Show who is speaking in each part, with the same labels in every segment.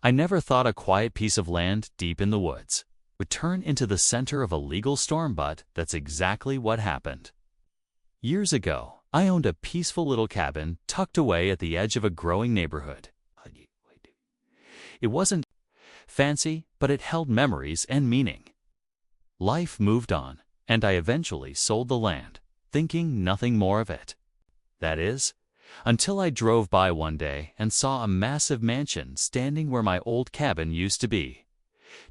Speaker 1: I never thought a quiet piece of land deep in the woods would turn into the center of a legal storm, but that's exactly what happened. Years ago, I owned a peaceful little cabin tucked away at the edge of a growing neighborhood. It wasn't fancy, but it held memories and meaning. Life moved on, and I eventually sold the land, thinking nothing more of it. That is, until I drove by one day and saw a massive mansion standing where my old cabin used to be.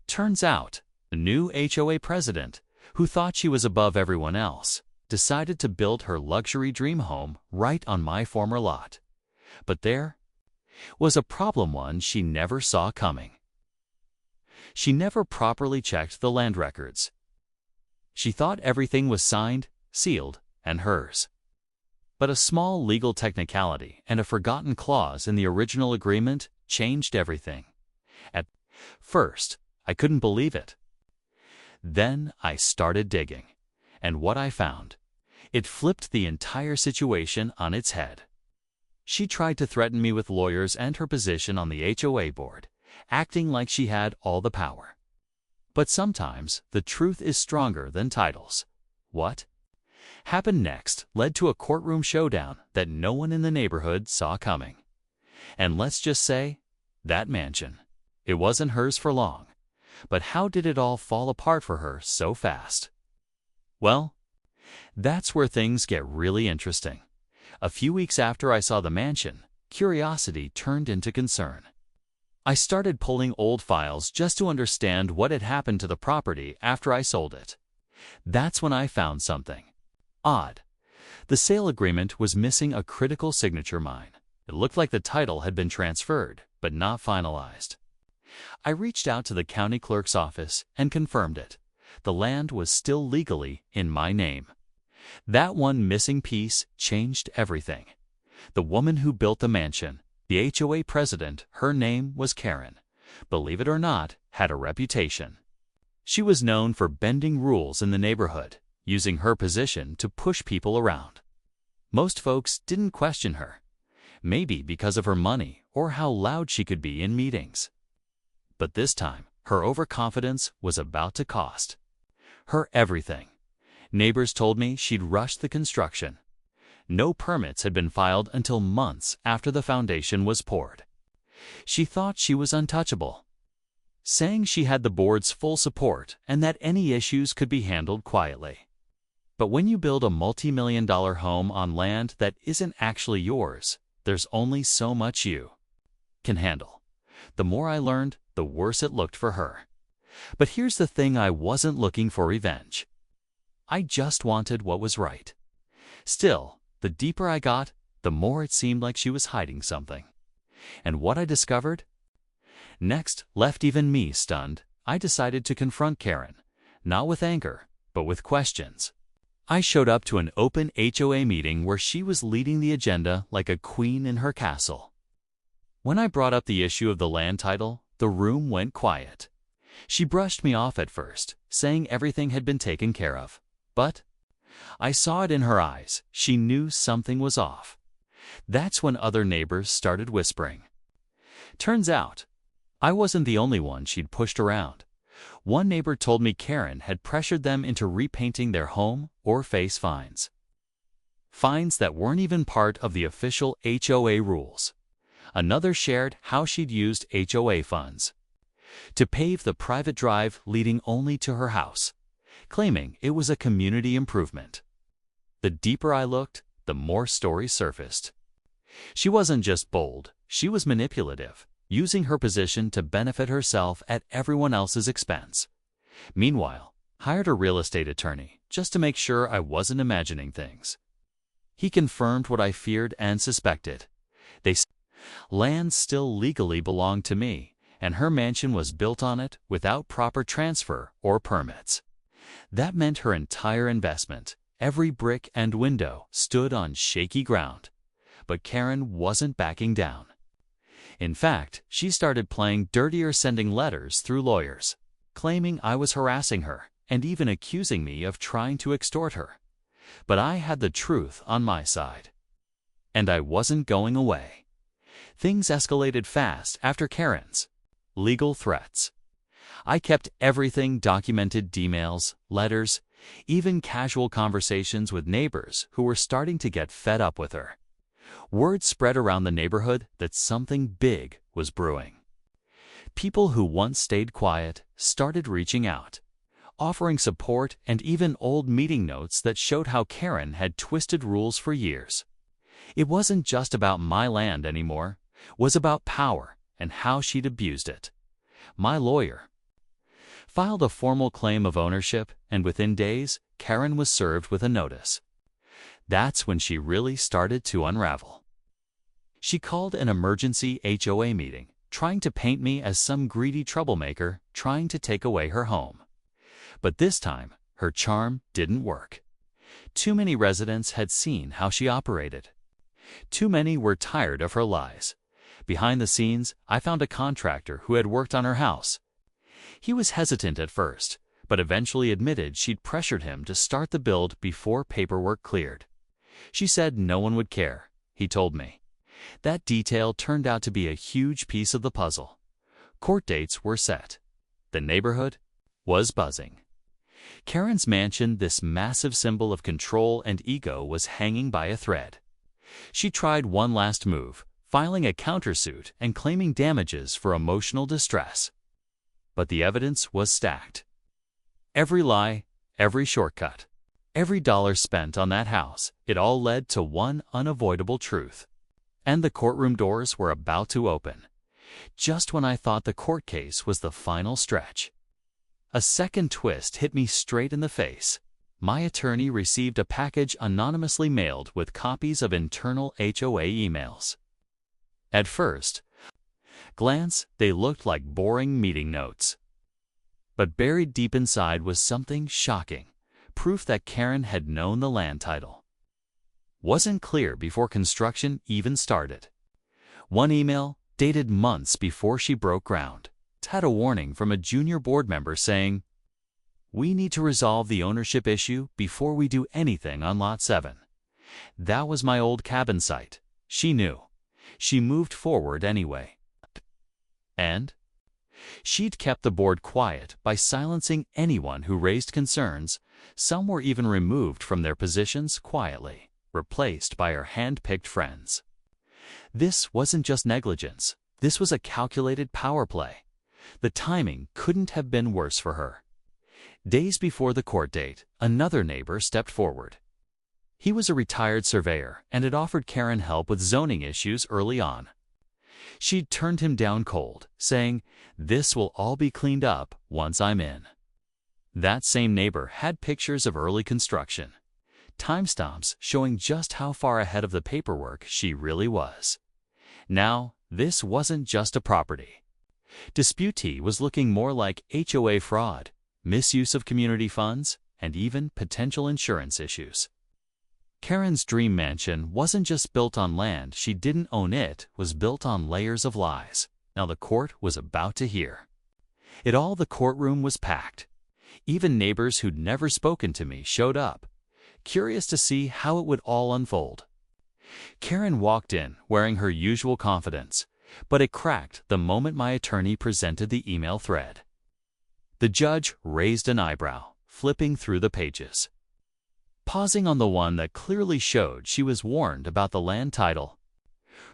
Speaker 1: Turns out, the new HOA president, who thought she was above everyone else, decided to build her luxury dream home right on my former lot. But there was a problem, one she never saw coming. She never properly checked the land records. She thought everything was signed, sealed, and hers. But a small legal technicality and a forgotten clause in the original agreement changed everything. At first, I couldn't believe it. Then I started digging, and what I found, it flipped the entire situation on its head. She tried to threaten me with lawyers and her position on the HOA board, acting like she had all the power. But sometimes the truth is stronger than titles. What happened next led to a courtroom showdown that no one in the neighborhood saw coming. And let's just say, that mansion, it wasn't hers for long. But how did it all fall apart for her so fast? Well, that's where things get really interesting. A few weeks after I saw the mansion, curiosity turned into concern. I started pulling old files just to understand what had happened to the property after I sold it. That's when I found something odd. The sale agreement was missing a critical signature line. It looked like the title had been transferred, but not finalized. I reached out to the county clerk's office and confirmed it. The land was still legally in my name. That one missing piece changed everything. The woman who built the mansion, the HOA president, her name was Karen. Believe it or not, had a reputation. She was known for bending rules in the neighborhood, using her position to push people around. Most folks didn't question her, maybe because of her money or how loud she could be in meetings. But this time, her overconfidence was about to cost her everything. Neighbors told me she'd rushed the construction. No permits had been filed until months after the foundation was poured. She thought she was untouchable, saying she had the board's full support and that any issues could be handled quietly. But when you build a multi-million-dollar home on land that isn't actually yours, there's only so much you can handle. The more I learned, the worse it looked for her. But here's the thing, I wasn't looking for revenge. I just wanted what was right. Still, the deeper I got, the more it seemed like she was hiding something. And what I discovered next left even me stunned. I decided to confront Karen, not with anger, but with questions. I showed up to an open HOA meeting where she was leading the agenda like a queen in her castle. When I brought up the issue of the land title, the room went quiet. She brushed me off at first, saying everything had been taken care of. But I saw it in her eyes. She knew something was off. That's when other neighbors started whispering. Turns out, I wasn't the only one she'd pushed around. One neighbor told me Karen had pressured them into repainting their home or face fines. Fines that weren't even part of the official HOA rules. Another shared how she'd used HOA funds to pave the private drive leading only to her house, claiming it was a community improvement. The deeper I looked, the more stories surfaced. She wasn't just bold, she was manipulative, using her position to benefit herself at everyone else's expense. Meanwhile, hired a real estate attorney just to make sure I wasn't imagining things. He confirmed what I feared and suspected. Land still legally belonged to me, and her mansion was built on it without proper transfer or permits. That meant her entire investment, every brick and window, stood on shaky ground. But Karen wasn't backing down. In fact, she started playing dirtier, sending letters through lawyers, claiming I was harassing her and even accusing me of trying to extort her. But I had the truth on my side. And I wasn't going away. Things escalated fast after Karen's legal threats. I kept everything documented: emails, letters, even casual conversations with neighbors who were starting to get fed up with her. Word spread around the neighborhood that something big was brewing. People who once stayed quiet started reaching out, offering support and even old meeting notes that showed how Karen had twisted rules for years. It wasn't just about my land anymore, it was about power and how she'd abused it. My lawyer filed a formal claim of ownership, and within days, Karen was served with a notice. That's when she really started to unravel. She called an emergency HOA meeting, trying to paint me as some greedy troublemaker trying to take away her home. But this time, her charm didn't work. Too many residents had seen how she operated. Too many were tired of her lies. Behind the scenes, I found a contractor who had worked on her house. He was hesitant at first, but eventually admitted she'd pressured him to start the build before paperwork cleared. She said no one would care, he told me. That detail turned out to be a huge piece of the puzzle. Court dates were set. The neighborhood was buzzing. Karen's mansion, this massive symbol of control and ego, was hanging by a thread. She tried one last move, filing a countersuit and claiming damages for emotional distress. But the evidence was stacked. Every lie, every shortcut, every dollar spent on that house, it all led to one unavoidable truth. And the courtroom doors were about to open, just when I thought the court case was the final stretch. A second twist hit me straight in the face. My attorney received a package anonymously mailed with copies of internal HOA emails. At first glance, they looked like boring meeting notes. But buried deep inside was something shocking, proof that Karen had known the land title. Wasn't clear before construction even started. One email, dated months before she broke ground, had a warning from a junior board member saying, "We need to resolve the ownership issue before we do anything on Lot 7. That was my old cabin site. She knew. She moved forward anyway. And she'd kept the board quiet by silencing anyone who raised concerns. Some were even removed from their positions quietly, replaced by her hand-picked friends. This wasn't just negligence. This was a calculated power play. The timing couldn't have been worse for her. Days before the court date, another neighbor stepped forward. He was a retired surveyor and had offered Karen help with zoning issues early on. She'd turned him down cold, saying, "This will all be cleaned up once I'm in." That same neighbor had pictures of early construction, timestamps showing just how far ahead of the paperwork she really was. Now, this wasn't just a property. Disputee was looking more like HOA fraud, misuse of community funds, and even potential insurance issues. Karen's dream mansion wasn't just built on land she didn't own, it was built on layers of lies. Now the court was about to hear it all. The courtroom was packed. Even neighbors who'd never spoken to me showed up, curious to see how it would all unfold. Karen walked in wearing her usual confidence, but it cracked the moment my attorney presented the email thread. The judge raised an eyebrow, flipping through the pages. Pausing on the one that clearly showed she was warned about the land title.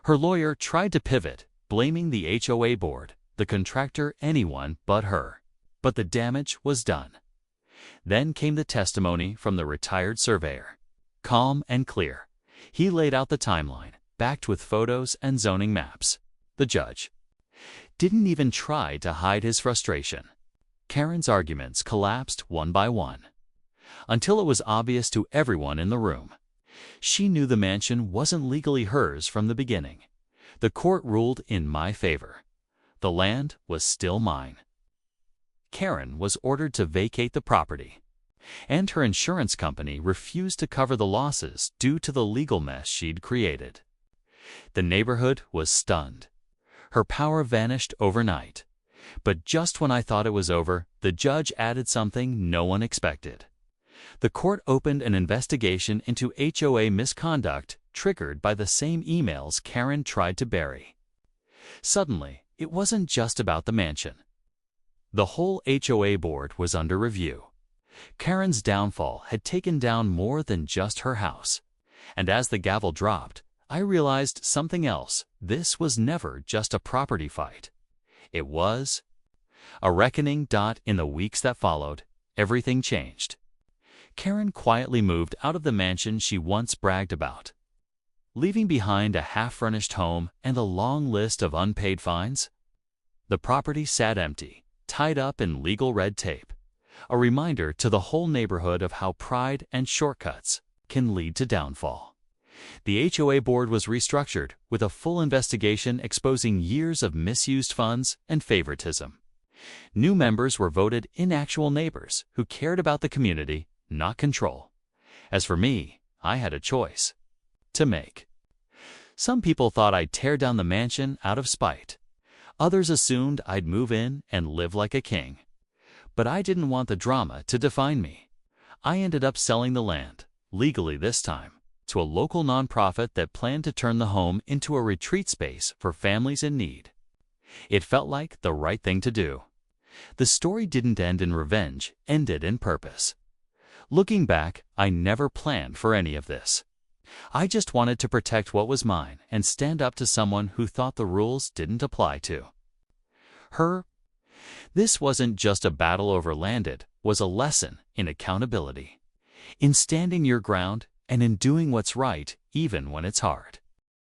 Speaker 1: Her lawyer tried to pivot, blaming the HOA board, the contractor, anyone but her. But the damage was done. Then came the testimony from the retired surveyor. Calm and clear, he laid out the timeline, backed with photos and zoning maps. The judge didn't even try to hide his frustration. Karen's arguments collapsed one by one, until it was obvious to everyone in the room. She knew the mansion wasn't legally hers from the beginning. The court ruled in my favor. The land was still mine. Karen was ordered to vacate the property, and her insurance company refused to cover the losses due to the legal mess she'd created. The neighborhood was stunned. Her power vanished overnight. But just when I thought it was over, the judge added something no one expected. The court opened an investigation into HOA misconduct triggered by the same emails Karen tried to bury. Suddenly, it wasn't just about the mansion. The whole HOA board was under review. Karen's downfall had taken down more than just her house. And as the gavel dropped, I realized something else. This was never just a property fight. It was a reckoning. In the weeks that followed, everything changed. Karen quietly moved out of the mansion she once bragged about, leaving behind a half-furnished home and a long list of unpaid fines. The property sat empty, tied up in legal red tape, a reminder to the whole neighborhood of how pride and shortcuts can lead to downfall. The HOA board was restructured with a full investigation exposing years of misused funds and favoritism. New members were voted in, actual neighbors who cared about the community, not control. As for me, I had a choice to make. Some people thought I'd tear down the mansion out of spite. Others assumed I'd move in and live like a king. But I didn't want the drama to define me. I ended up selling the land, legally this time, to a local nonprofit that planned to turn the home into a retreat space for families in need. It felt like the right thing to do. The story didn't end in revenge, ended in purpose. Looking back, I never planned for any of this. I just wanted to protect what was mine and stand up to someone who thought the rules didn't apply to her. This wasn't just a battle over land, it was a lesson in accountability, in standing your ground and in doing what's right even when it's hard.